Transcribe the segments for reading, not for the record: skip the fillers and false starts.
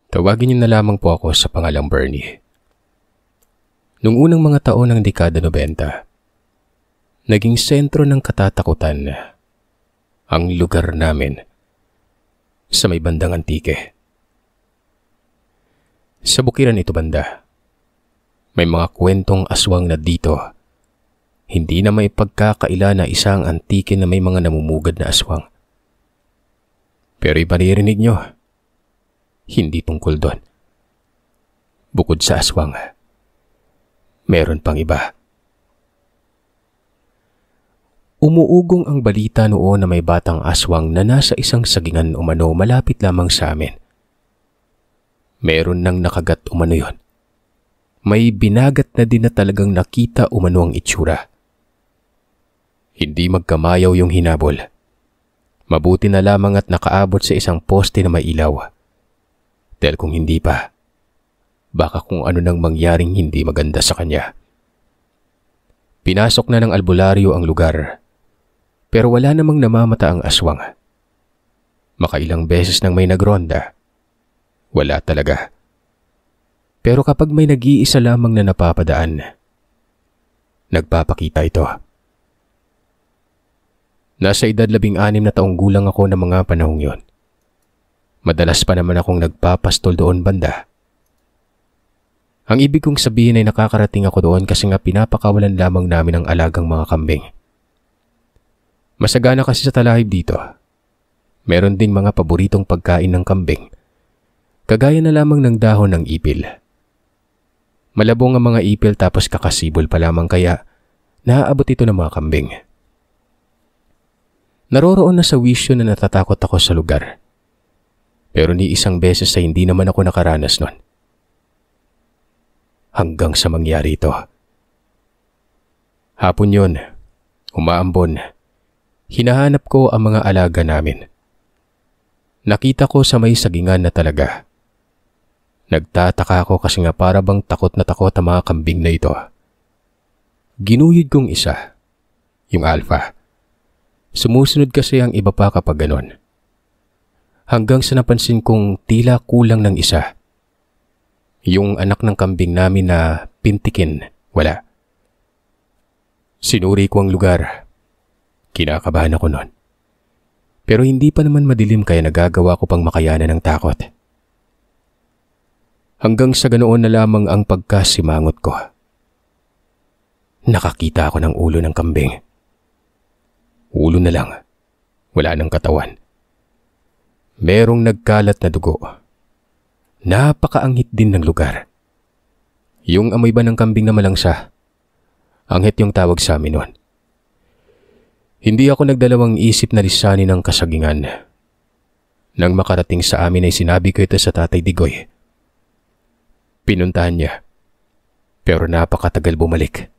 Tawagin niyo na lamang po ako sa pangalang Bernie. Noong unang mga taon ng dekada 90, naging sentro ng katatakutan ang lugar namin sa may bandang Antique. Sa bukiran ito banda, may mga kwentong aswang na dito, hindi na may pagkakaila na isang Antique na may mga namumugad na aswang. Pero iba naririnig nyo, hindi tungkol doon. Bukod sa aswang, meron pang iba. Umuugong ang balita noon na may batang aswang na nasa isang sagingan umano malapit lamang sa amin. Meron nang nakagat umano yon. May binagat na din na talagang nakita umano ang itsura. Hindi magkamayaw yung hinabol. Mabuti na lamang at nakaabot sa isang poste na may ilaw. Dahil kung hindi pa, baka kung ano nang mangyaring hindi maganda sa kanya. Pinasok na ng albularyo ang lugar, pero wala namang namamata ang aswang. Makailang beses nang may nagronda, wala talaga. Pero kapag may nag-iisa lamang na napapadaan, nagpapakita ito. Nasa edad 16 na taong gulang ako ng mga panahong yon. Madalas pa naman akong nagpapastol doon banda. Ang ibig kong sabihin ay nakakarating ako doon kasi nga pinapakawalan lamang namin ang alagang mga kambing. Masagana kasi sa talahib dito. Meron ding mga paboritong pagkain ng kambing. Kagaya na lamang ng dahon ng ipil. Malabong ang mga ipil tapos kakasibol pa lamang kaya naaabot ito ng mga kambing. Naroroon na sa wisyo na natatakot ako sa lugar. Pero ni isang beses ay hindi naman ako nakaranas nun. Hanggang sa mangyari ito. Hapon yun, umaambon, hinahanap ko ang mga alaga namin. Nakita ko sa may sagingan na talaga. Nagtataka ako kasi nga para bang takot na takot ang mga kambing na ito. Ginuyod kong isa, yung alpha. Sumusunod kasi ang iba pa kapag ganon. Hanggang sa napansin kong tila kulang ng isa. Yung anak ng kambing namin na pintikin, wala. Sinuri ko ang lugar. Kinakabahan ako nun. Pero hindi pa naman madilim kaya nagagawa ko pang makayanan ng takot. Hanggang sa ganoon na lamang ang pagkasimangot ko. Nakakita ako ng ulo ng kambing. Ulo na lang. Wala ng katawan. Merong nagkalat na dugo. Napakaanghit din ng lugar. Yung amoy ba ng kambing na malangsa? Anghit yung tawag sa amin nun. Hindi ako nagdalawang isip na lisanin ng kasagingan. Nang makarating sa amin ay sinabi ko ito sa Tatay Digoy. Pinuntahan niya. Pero napakatagal bumalik.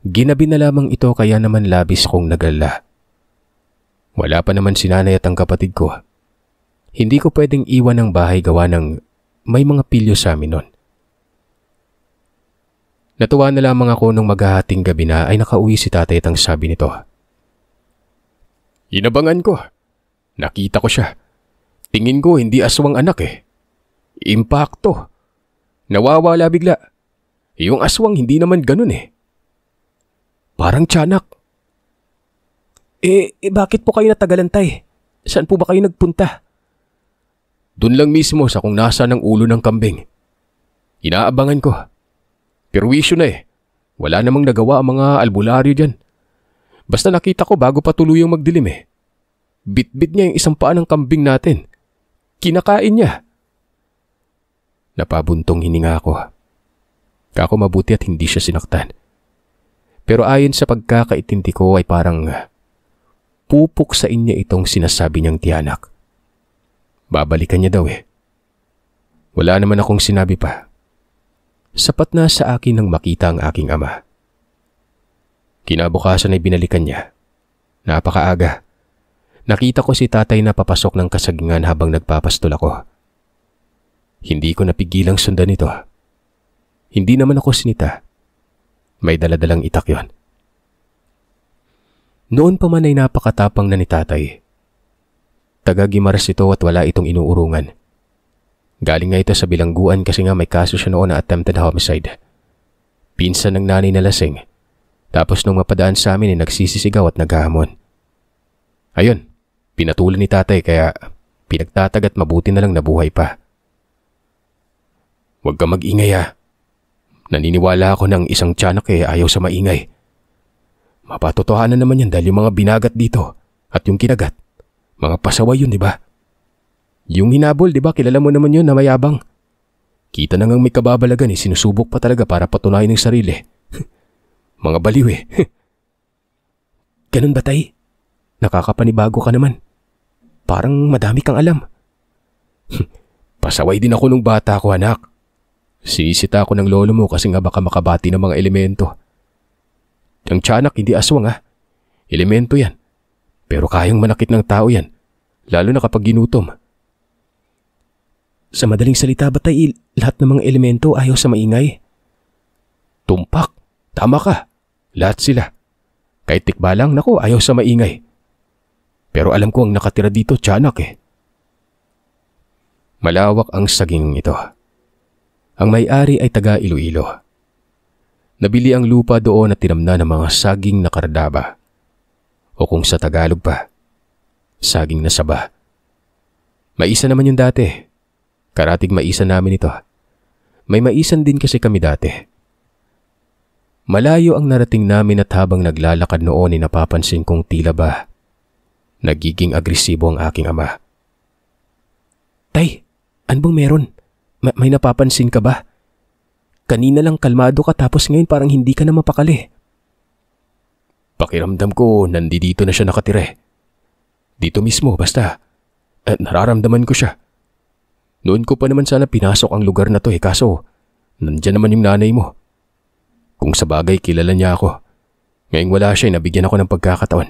Ginabi na lamang ito kaya naman labis kong nagalala. Wala pa naman si nanay at ang kapatid ko. Hindi ko pwedeng iwan ang bahay gawa ng may mga pilyo sa amin nun. Natuwa na lamang ako nung maghahating gabi na ay nakauwi si tatay at ang sabi nito. Inabangan ko. Nakita ko siya. Tingin ko hindi aswang anak eh. Impakto. Nawawala bigla. Yung aswang hindi naman ganun eh. Parang tiyanak. Bakit po kayo natagalan tay? Saan po ba kayo nagpunta? Doon lang mismo sa kung nasa ng ulo ng kambing. Inaabangan ko. Perwisyo na eh. Wala namang nagawa ang mga albularyo dyan. Basta nakita ko bago pa tuluyang magdilim eh. Bit-bit niya yung isang paa ng kambing natin. Kinakain niya. Napabuntong hininga ako. Kako mabuti at hindi siya sinaktan. Pero ayon sa pagkakaintindi ko ay parang pupuk sa inya itong sinasabi niyang tiyanak. Babalikan niya daw eh. Wala naman akong sinabi pa. Sapat na sa akin nang makita ang aking ama. Kinabukasan ay binalikan niya. Napakaaga. Nakita ko si tatay na papasok ng kasagingan habang nagpapastol ako. Hindi ko napigilang sundan ito. Hindi naman ako sinita. May daladalang itak yon. Noon pa man ay napakatapang na ni tatay. Taga-Gimaras ito at wala itong inuurungan. Galing nga ito sa bilangguan kasi nga may kaso siya noon na attempted homicide. Pinsan ng nanay na lasing. Tapos nung mapadaan sa amin nagsisisigaw at naghahamon. Ayun, pinatulan ni tatay kaya pinagtatagat mabuti na lang nabuhay pa. Huwag ka mag-ingay ha. Naniniwala ako ng isang tiyanak ayaw sa maingay. Mapatotohanan naman yan dahil yung mga binagat dito at yung kinagat. Mga pasaway yun, di ba? Yung hinabol, di ba? Kilala mo naman yun na mayabang. Kita na ngang may kababalagan sinusubok pa talaga para patunayan ng sarili. Mga baliw Ganun ba, tay? Nakakapanibago ka naman. Parang madami kang alam. Pasaway din ako nung bata ko, anak. Sinisita ako ng lolo mo kasi nga baka makabati ng mga elemento. Ang tiyanak hindi aswang Elemento yan. Pero kayang manakit ng tao yan. Lalo na kapag ginutom. Sa madaling salita ba tay, lahat ng mga elemento ayaw sa maingay? Tumpak. Tama ka. Lahat sila. Kahit tikba lang, naku, ayaw sa maingay. Pero alam ko ang nakatira dito, tiyanak Malawak ang saging ito. Ang may-ari ay taga Iloilo. Nabili ang lupa doon at tinamna ng mga saging na kardaba. O kung sa Tagalog pa, saging na saba. Maisa naman yung dati. Karatig maisan namin ito. May maisan din kasi kami dati. Malayo ang narating namin at habang naglalakad noon ay napapansin kong tila ba nagiging agresibo ang aking ama. Tay, ano bang meron? May napapansin ka ba? Kanina lang kalmado ka tapos ngayon parang hindi ka na mapakali. Pakiramdam ko nandito na siya nakatira. Dito mismo basta. At nararamdaman ko siya. Noon ko pa naman sana pinasok ang lugar na to kaso nandyan naman yung nanay mo. Kung sa bagay kilala niya ako. Ngayong wala siya nabigyan ako ng pagkakataon.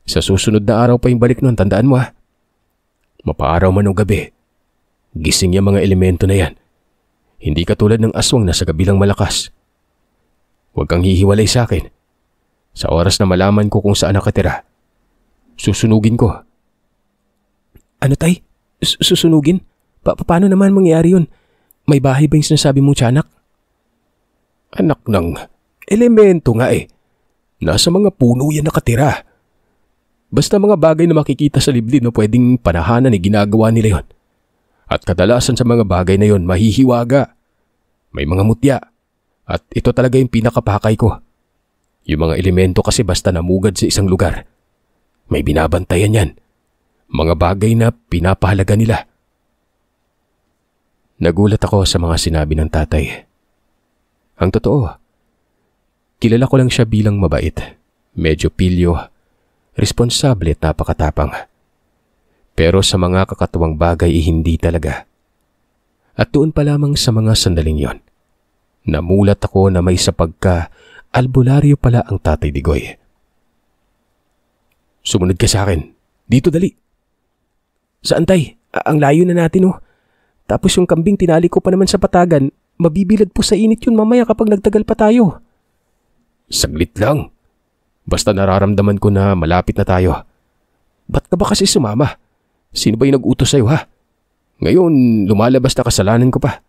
Sa susunod na araw pa yung balik nun, tandaan mo Mapaaraw man o gabi. Gising yung mga elemento na yan. Hindi katulad ng aswang na sa gabi lang malakas. Huwag kang hihiwalay sa akin. Sa oras na malaman ko kung saan nakatira, susunugin ko. Ano tay? Susunugin? Paano naman mangyari yun? May bahay ba yung sinasabi mong tiyanak? Anak ng elemento nga Nasa mga puno yan nakatira. Basta mga bagay na makikita sa liblib na pwedeng panahanan ginagawa nila yon. At kadalasan sa mga bagay na yon mahihiwaga. May mga mutya. At ito talaga yung pinakapakay ko. Yung mga elemento kasi basta namugad sa isang lugar. May binabantayan yan. Mga bagay na pinapahalaga nila. Nagulat ako sa mga sinabi ng tatay. Ang totoo, kilala ko lang siya bilang mabait, medyo pilyo, responsable at napakatapang. Pero sa mga kakatuwang bagay hindi talaga. At doon pa lamang sa mga sandaling yon, namulat ako na may albularyo pala ang Tatay Digoy. Sumunod ka sa akin. Dito dali. Saan tay? Ang layo na natin Tapos yung kambing tinali ko pa naman sa patagan. Mabibilad po sa init yun mamaya kapag nagtagal pa tayo. Saglit lang. Basta nararamdaman ko na malapit na tayo. Ba't ka ba kasi sumama? Sino ba yung nag-utos sa'yo Ngayon lumalabas na kasalanan ko pa.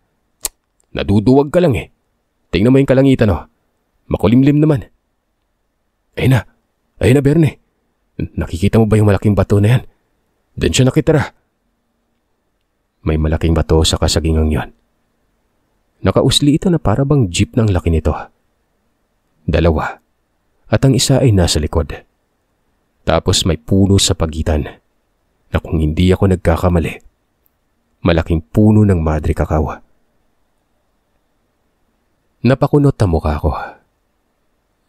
Naduduwag ka lang Tingnan mo yung kalangitan Makulimlim naman. Ayun na Berne. Nakikita mo ba yung malaking bato na yan? Diyan siya nakitira. May malaking bato sa kasagingang yon. Nakausli ito na para bang jeep ng laki nito. Dalawa. At ang isa ay nasa likod. Tapos may puno sa pagitan na kung hindi ako nagkakamali, malaking puno ng madre kakao. Napakunot ang mukha ko.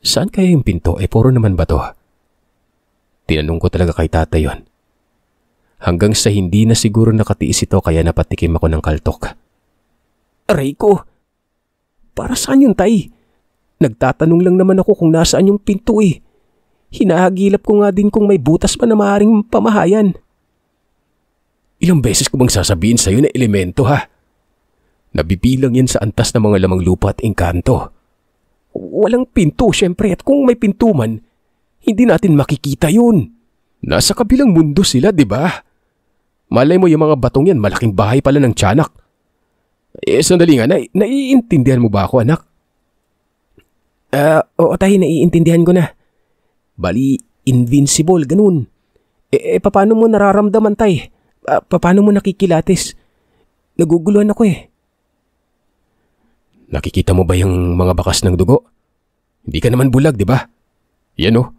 Saan kaya yung pinto? Puro naman bato. Tinanong ko talaga kay tatay yon. Hanggang sa hindi na siguro nakatiis ito kaya napatikim ako ng kaltok. Aray ko! Para saan yun, tay? Nagtatanong lang naman ako kung nasaan yung pinto Hinahagilap ko nga din kung may butas pa na maaaring pamahayan. Ilang beses ko bang sasabihin sa'yo na elemento Nabibilang yan sa antas ng mga lamang lupa at engkanto. Walang pinto syempre at kung may pinto man, hindi natin makikita yun. Nasa kabilang mundo sila, di ba? Malay mo yung mga batong yan, malaking bahay pala ng tiyanak. Sandali nga, naiintindihan mo ba ako, anak? Oo tay, naiintindihan ko na. Bali, invincible, ganun. Paano mo nararamdaman tay? Paano mo nakikilatis? Naguguluhan ako eh. Nakikita mo ba yung mga bakas ng dugo? Hindi ka naman bulag, di ba? Yan oh.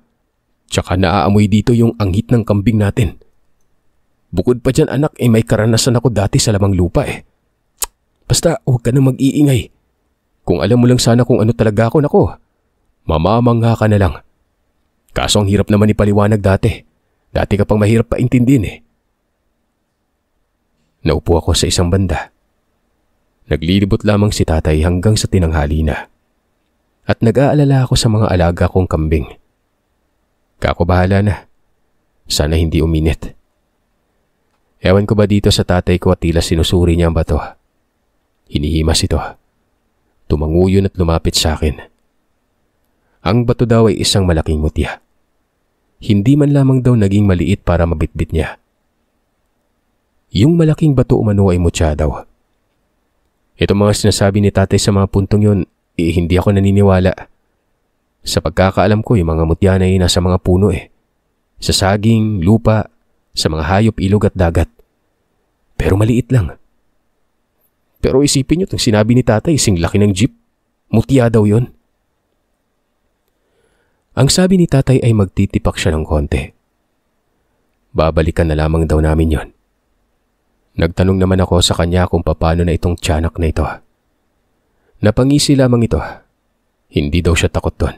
Tsaka naaamoy dito yung anghit ng kambing natin. Bukod pa dyan anak, may karanasan ako dati sa lamang lupa eh. Basta huwag ka na mag-iingay. Kung alam mo lang sana kung ano talaga ako, nako, mamamangha ka na lang. Kaso ang hirap naman ipaliwanag dati. Dati ka pang mahirap paintindihin eh. Naupo ako sa isang banda. Naglilibot lamang si tatay hanggang sa tinanghali na. At nag-aalala ako sa mga alaga kong kambing. Kako bahala na. Sana hindi uminit. Ewan ko ba dito sa tatay ko at tila sinusuri niya ang bato. Hinihimas ito. Tumanguyon at lumapit sa akin. Ang bato daw ay isang malaking mutya. Hindi man lamang daw naging maliit para mabitbit niya. Yung malaking bato umano ay mutya daw. Ito mga sinasabi ni tatay sa mga puntong yun, hindi ako naniniwala. Sa pagkakaalam ko, yung mga mutya na ay nasa mga puno eh. Sa saging, lupa, sa mga hayop, ilog at dagat. Pero maliit lang. Pero isipin nyo, itong sinabi ni tatay, ising laki ng jeep. Mutya daw yun. Ang sabi ni tatay ay magtitipak siya ng konti. Babalikan na lamang daw namin yon. Nagtanong naman ako sa kanya kung paano na itong tiyanak na ito. Napangisi lamang ito. Hindi daw siya takot doon.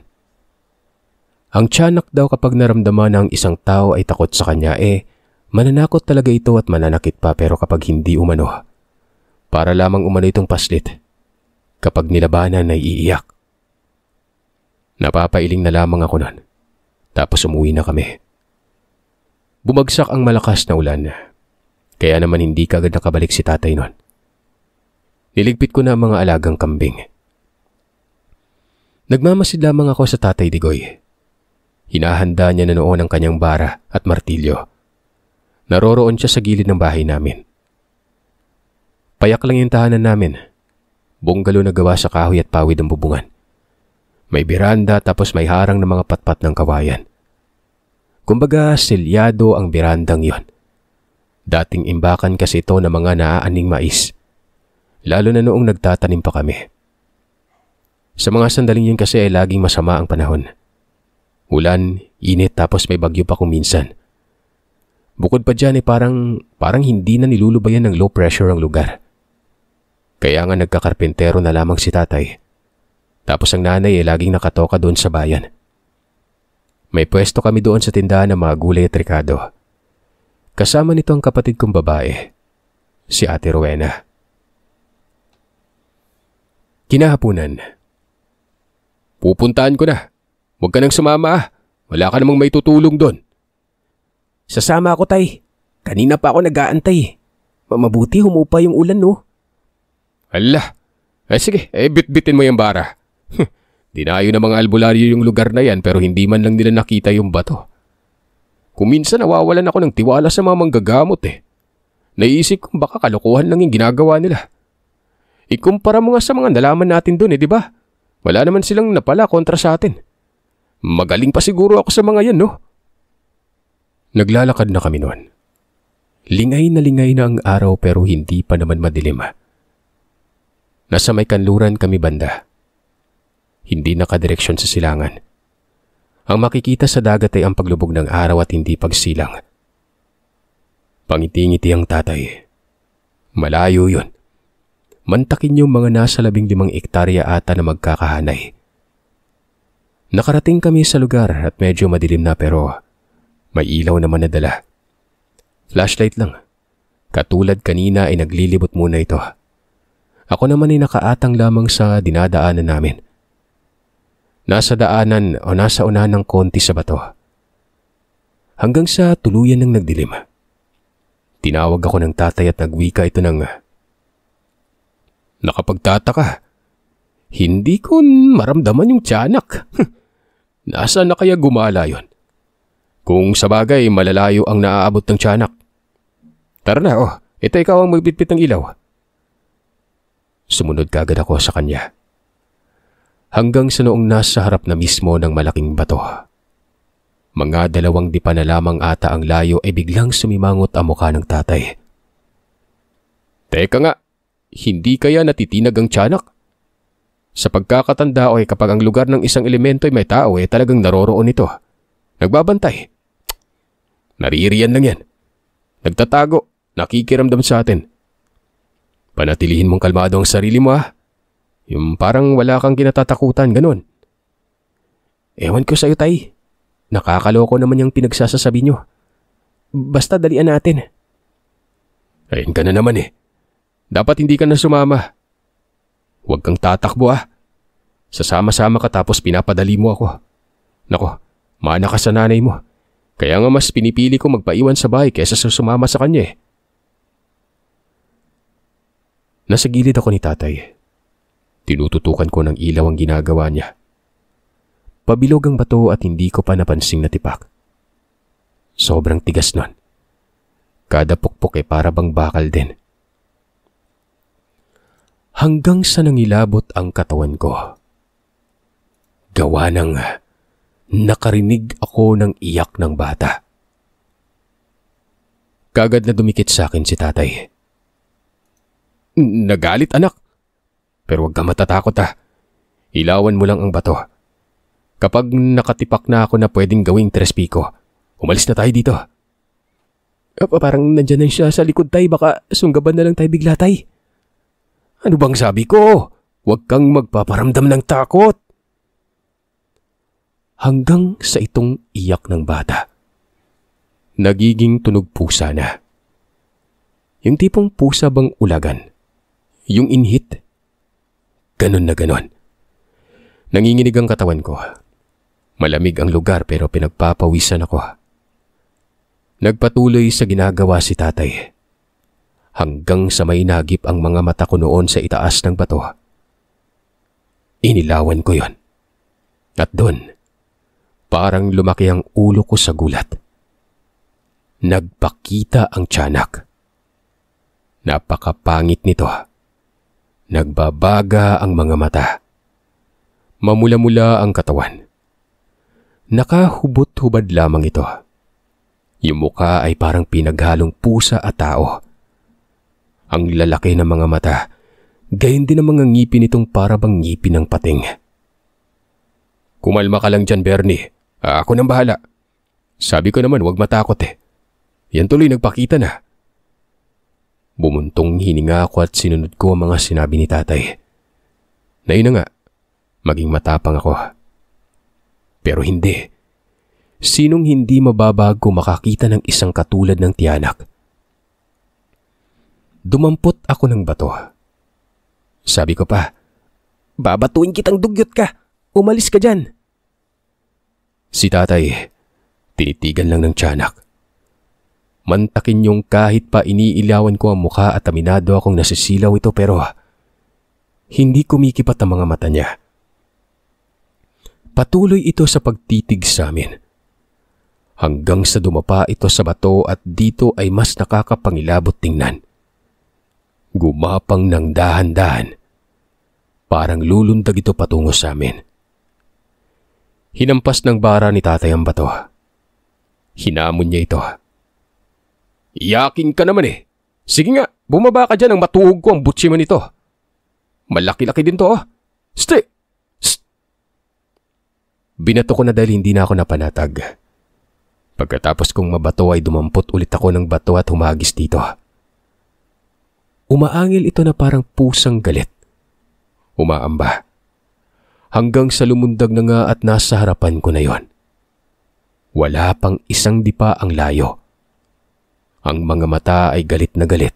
Ang tiyanak daw kapag naramdaman ng isang tao ay takot sa kanya mananakot talaga ito at mananakit pa, pero kapag hindi umano, para lamang umano itong paslit. Kapag nilabanan ay iiyak. Napapailing na lamang ako nun. Tapos umuwi na kami. Bumagsak ang malakas na ulan. Kaya naman hindi kagad nakabalik si tatay nun. Niligpit ko na ang mga alagang kambing. Nagmamasid lamang ako sa tatay Digoy. Hinahanda niya na noon ang kanyang bara at martilyo. Naroroon siya sa gilid ng bahay namin. Payak lang yung tahanan namin. Bunggalo na gawa sa kahoy at pawid ang bubungan. May biranda tapos may harang ng mga patpat ng kawayan. Kumbaga selyado ang birandang yon. Dating imbakan kasi ito ng mga naaaning mais. Lalo na noong nagtatanim pa kami. Sa mga sandaling yun kasi ay laging masama ang panahon. Ulan, init tapos may bagyo pa kung minsan. Bukod pa dyan parang hindi na nilulubayan ng low pressure ang lugar. Kaya nga nagkakarpentero na lamang si tatay. Tapos ang nanay ay laging nakatoka doon sa bayan. May pwesto kami doon sa tindahan ng mga gulay at rikado. Kasama nito ang kapatid kong babae, si Ate Rowena. Kinahaponan. Pupuntahan ko na. Huwag ka nang sumama ah. Wala ka namang may tutulong doon. Sasama ako tay. Kanina pa ako nag-aantay. Mabuti humupa yung ulan no. Hala. Sige, bit-bitin mo yung bara. Dinayo ng mga albularyo yung lugar na yan pero hindi man lang nila nakita yung bato. Kung minsan nawawalan ako ng tiwala sa mga manggagamot eh. Naisip kong baka kalokohan lang yung ginagawa nila. Ikumpara mo nga sa mga nalaman natin doon di ba? Wala naman silang napala kontra sa atin. Magaling pa siguro ako sa mga yan no? Naglalakad na kami noon. Lingay na ang araw pero hindi pa naman madilim. Nasa may kanluran kami banda. Hindi nakadireksyon sa silangan. Ang makikita sa dagat ay ang paglubog ng araw at hindi pagsilang. Pangiti-ngiti ang tatay. Malayo yun. Mantakin yung mga nasa 15 ektarya ata na magkakahanay. Nakarating kami sa lugar at medyo madilim na pero may ilaw naman na dala. Flashlight lang. Katulad kanina ay naglilibot muna ito. Ako naman ay nakaatang lamang sa dinadaanan namin. Nasa daanan o nasa unahan ng konti sa bato. Hanggang sa tuluyan ng nagdilim. Tinawag ako ng tatay at nagwika ito ng, nakapagtataka. Hindi ko maramdaman yung tiyanak. Nasaan na kaya gumala yon? Kung sa bagay malalayo ang naaabot ng tiyanak. Tara na, ito ikaw ang magbitbit ng ilaw. Sumunod kagad ako sa kanya. Hanggang sa noong nasa harap na mismo ng malaking bato. Mga 2 dipa na lamang ata ang layo ay biglang sumimangot ang mukha ng tatay. Teka nga, hindi kaya natitinag ang tiyanak? Sa pagkakatanda ko kapag ang lugar ng isang elemento ay may tao talagang naroroon ito. Nagbabantay. Naririyan lang yan. Nagtatago, nakikiramdam sa atin. Panatilihin mong kalmado ang sarili mo Yung parang wala kang kinatatakutan, ganun. Ewan ko sa'yo, tay. Nakakaloko naman yung pinagsasasabi nyo. Basta dalian natin. Ayun ka na naman Dapat hindi ka na sumama. Huwag kang tatakbo Sasama-sama ka tapos pinapadali mo ako. Nako, mana ka sa nanay mo. Kaya nga mas pinipili ko magpaiwan sa bahay kaysa sumama sa kanya Nasa gilid ako ni tatay. Tinututukan ko ng ilaw ang ginagawa niya. Pabilog ang bato at hindi ko pa napansing natipak. Sobrang tigas nun. Kada pukpok para bang bakal din. Hanggang sa nangilabot ang katawan ko. Gawa ng nakarinig ako ng iyak ng bata. Kagad na dumikit sa akin si tatay. Nagalit anak. Pero huwag ka matatakot Ilawan mo lang ang bato. Kapag nakatipak na ako na pwedeng gawing trespiko, umalis na tayo dito. Parang nandyan na siya sa likod tay, baka sunggaban na lang tayo bigla tay. Ano bang sabi ko? Huwag kang magpaparamdam ng takot. Hanggang sa itong iyak ng bata. Nagiging tunog pusa na. Yung tipong pusa bang ulagan. Yung inhit. Ganon na ganon. Nanginginig ang katawan ko. Malamig ang lugar pero pinagpapawisan ako. Nagpatuloy sa ginagawa si tatay. Hanggang sa may nagip ang mga mata ko noon sa itaas ng bato. Inilawan ko yon. At doon, parang lumaki ang ulo ko sa gulat. Nagpakita ang tiyanak. Napakapangit nito. Nagbabaga ang mga mata. Mamula-mula ang katawan. Nakahubot-hubad lamang ito. Yung mukha ay parang pinaghalong pusa at tao. Ang lalaki ng mga mata, gayon din ang mga ngipin nitong para bang ngipin ng pating. Kumalma ka lang dyan, Bernie. Ako nang bahala. Sabi ko naman huwag matakot Yan tuloy nagpakita na. Bumuntong hininga ako at sinunod ko ang mga sinabi ni tatay. Na yun na nga, maging matapang ako. Pero hindi. Sinong hindi mababago makakita ng isang katulad ng tiyanak? Dumampot ako ng bato. Sabi ko pa, babatuin kitang dugyot ka. Umalis ka dyan. Si tatay, tinitigan lang ng tiyanak. Mantakin yung kahit pa iniilawan ko ang mukha at aminado akong nasisilaw ito pero hindi kumikipat ang mga mata niya. Patuloy ito sa pagtitig sa amin. Hanggang sa dumapa ito sa bato at dito ay mas nakakapangilabot tingnan. Gumapang ng dahan-dahan. Parang lulundag ito patungo sa amin. Hinampas ng bara ni tatay ang bato. Hinamon niya ito. Iyaking ka naman Sige nga, bumaba ka dyan ang matuhog ko ang butsi mo nito. Malaki-laki din to Stay! Binato ko na dahil hindi na ako napanatag. Pagkatapos kong mabato ay dumampot ulit ako ng bato at humagis dito. Umaangil ito na parang pusang galit. Umaamba. Hanggang sa lumundag na nga at nasa harapan ko na yon. Wala pang isang dipa ang layo. Ang mga mata ay galit na galit.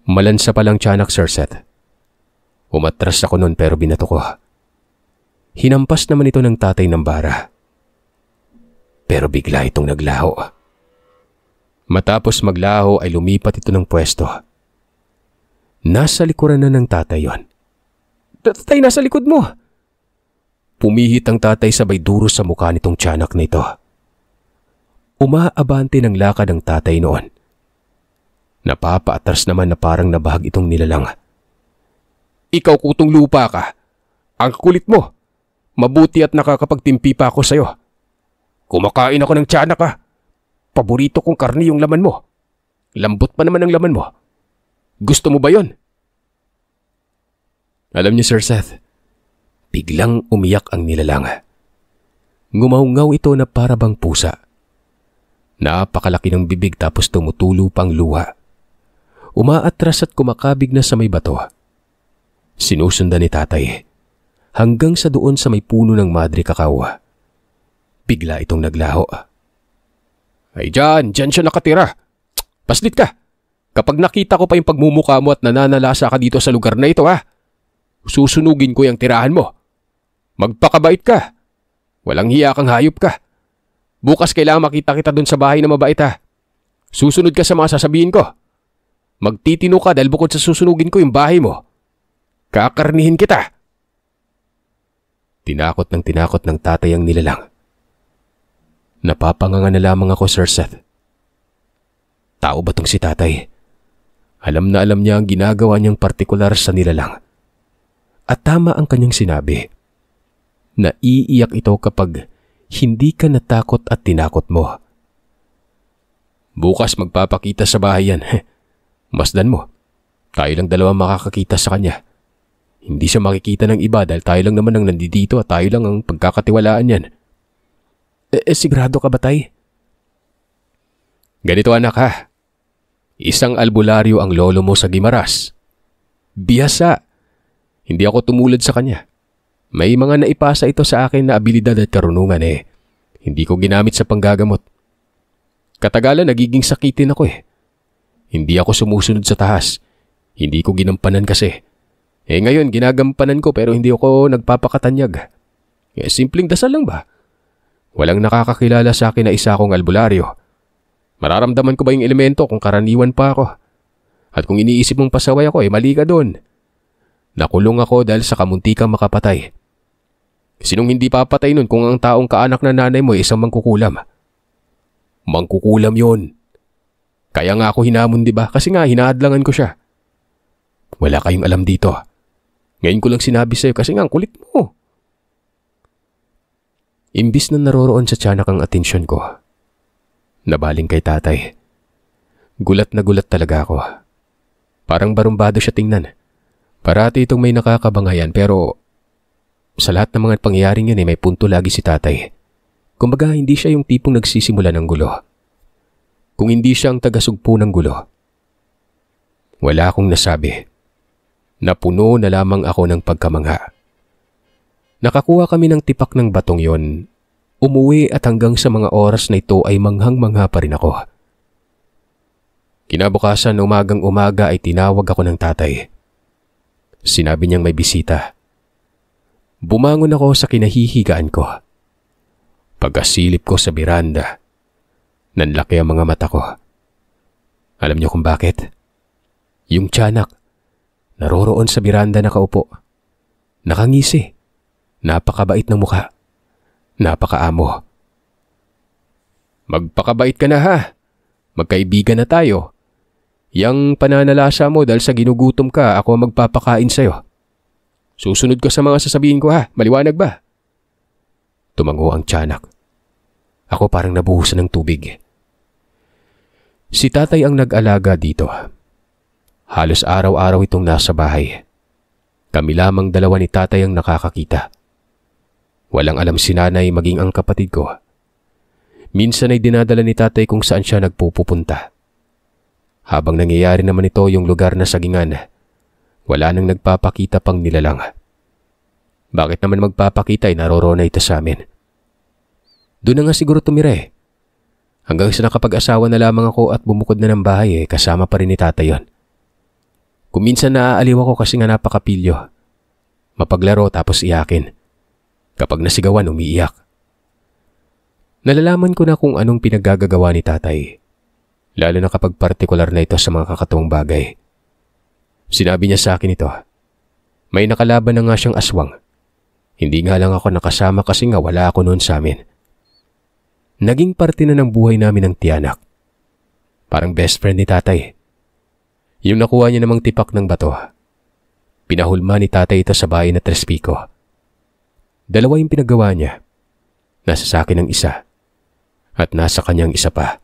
Malansa pa lang tiyanak, Sir Seth. Umatras ako noon pero binato ko. Hinampas naman ito ng tatay ng bara. Pero bigla itong naglaho. Matapos maglaho ay lumipat ito ng pwesto. Nasa likuran na ng tatay yon. Tatay, nasa likod mo! Pumihit ang tatay sabay duro sa mukha nitong tiyanak na ito. Umaabante ng lakad ang tatay noon. Napapaatras naman na parang nabahag itong nilalang. Ikaw kutong lupa ka. Ang kulit mo. Mabuti at nakakapagtimpi pa ako sa'yo. Kumakain ako ng tiyanak ka. Paborito kong karni yung laman mo. Lambot pa naman ang laman mo. Gusto mo ba yon? Alam niyo Sir Seth, biglang umiyak ang nilalang. Ngumaungaw ito na para bang pusa. Napakalaki ng bibig tapos tumutulo pang luha. Umaatras at kumakabig na sa may bato. Sinusundan ni tatay hanggang sa doon sa may puno ng madre kakao. Bigla itong naglaho. Ay dyan siya nakatira. Paslit ka. Kapag nakita ko pa yung pagmumukha mo at nananalasa ka dito sa lugar na ito susunugin ko yung tirahan mo. Magpakabait ka. Walang hiya kang hayop ka. Bukas kailangan makita kita doon sa bahay na mabait Susunod ka sa mga sasabihin ko. Magtitino ka dahil bukod sa susunugin ko yung bahay mo, kakarnihin kita. Tinakot ng tatay ang nilalang. Napapanganga na lamang ako, Sir Seth. Tao ba tong si tatay? Alam na alam niya ang ginagawa niyang partikular sa nilalang. At tama ang kanyang sinabi. Naiiyak ito kapag hindi ka natakot at tinakot mo. Bukas magpapakita sa bahay yan. Masdan mo. Tayo lang dalawa makakakita sa kanya. Hindi siya makikita ng iba dahil tayo lang naman ang nandito at tayo lang ang pagkakatiwalaan yan. Sigurado ka ba, tay? Ganito anak Isang albularyo ang lolo mo sa Guimaras. Bihasa. Hindi ako tumulad sa kanya. May mga naipasa ito sa akin na abilidad at karunungan Hindi ko ginamit sa panggagamot. Katagalan nagiging sakitin ako Hindi ako sumusunod sa tahas. Hindi ko ginampanan kasi. Ngayon ginagampanan ko pero hindi ako nagpapakatanyag. Simpleng dasal lang ba? Walang nakakakilala sa akin na isa akong albularyo. Mararamdaman ko ba yung elemento kung karaniwan pa ako? At kung iniisip mong pasaway ako mali ka doon. Nakulong ako dahil sa kamuntikang makapatay. Sinong hindi papatay nun kung ang taong kaanak na nanay mo isang mangkukulam? Mangkukulam yon. Kaya nga ako hinamon diba? Kasi nga hinahadlangan ko siya. Wala kayong alam dito. Ngayon ko lang sinabi sa'yo kasi nga ang kulit mo. Imbis na naroroon sa tiyanak ang atensyon ko, nabaling kay tatay. Gulat na gulat talaga ako. Parang barumbado siya tingnan. Parati itong may nakakabangayan pero sa lahat ng mga pangyayaring yan may punto lagi si tatay. Kumbaga hindi siya yung tipong nagsisimula ng gulo. Kung hindi siya ang tagasugpo ng gulo. Wala akong nasabi. Napuno na lamang ako ng pagkamangha. Nakakuha kami ng tipak ng batong yon. Umuwi at hanggang sa mga oras na ito ay manghang-mangha pa rin ako. Kinabukasan umagang-umaga ay tinawag ako ng tatay. Sinabi niyang may bisita. Bumangon ako sa kinahihigaan ko. Pagkasilip ko sa biranda, nanlaki ang mga mata ko. Alam niyo kung bakit? Yung tiyanak, naroroon sa biranda nakaupo. Nakangisi. Napakabait ng mukha. Napakaamo. Magpakabait ka na Magkaibigan na tayo. Yang pananalasa mo dahil sa ginugutom ka, ako magpapakain sa'yo. Susunod ka sa mga sasabihin ko Maliwanag ba? Tumango ang tiyanak. Ako parang nabuhusan ng tubig. Si tatay ang nag-alaga dito. Halos araw-araw itong nasa bahay. Kami lamang dalawa ni tatay ang nakakakita. Walang alam si nanay maging ang kapatid ko. Minsan ay dinadala ni tatay kung saan siya nagpupunta. Habang nangyayari naman ito yung lugar na sagingan, wala nang nagpapakita pang nilalang. Bakit naman magpapakita naroroon na ito sa amin? Doon na nga siguro tumira Hanggang sa nakapag-asawa na lamang ako at bumukod na ng bahay kasama pa rin ni tatay yon. Kung minsan naaaliw ako kasi nga napakapilyo. Mapaglaro tapos iyakin. Kapag nasigawan, umiiyak. Nalalaman ko na kung anong pinaggagawa ni tatay. Lalo na kapag partikular na ito sa mga kakatuwang bagay. Sinabi niya sa akin ito. May nakalaban na nga siyang aswang. Hindi nga lang ako nakasama kasi nga wala ako noon sa amin. Naging parte na ng buhay namin ng tiyanak. Parang best friend ni tatay. Yung nakuha niya namang tipak ng bato, pinahulma ni tatay ito sa bahay na 3 piko. 2 yung pinagawa niya. Nasa sa akin ang isa at nasa kanyang isa pa.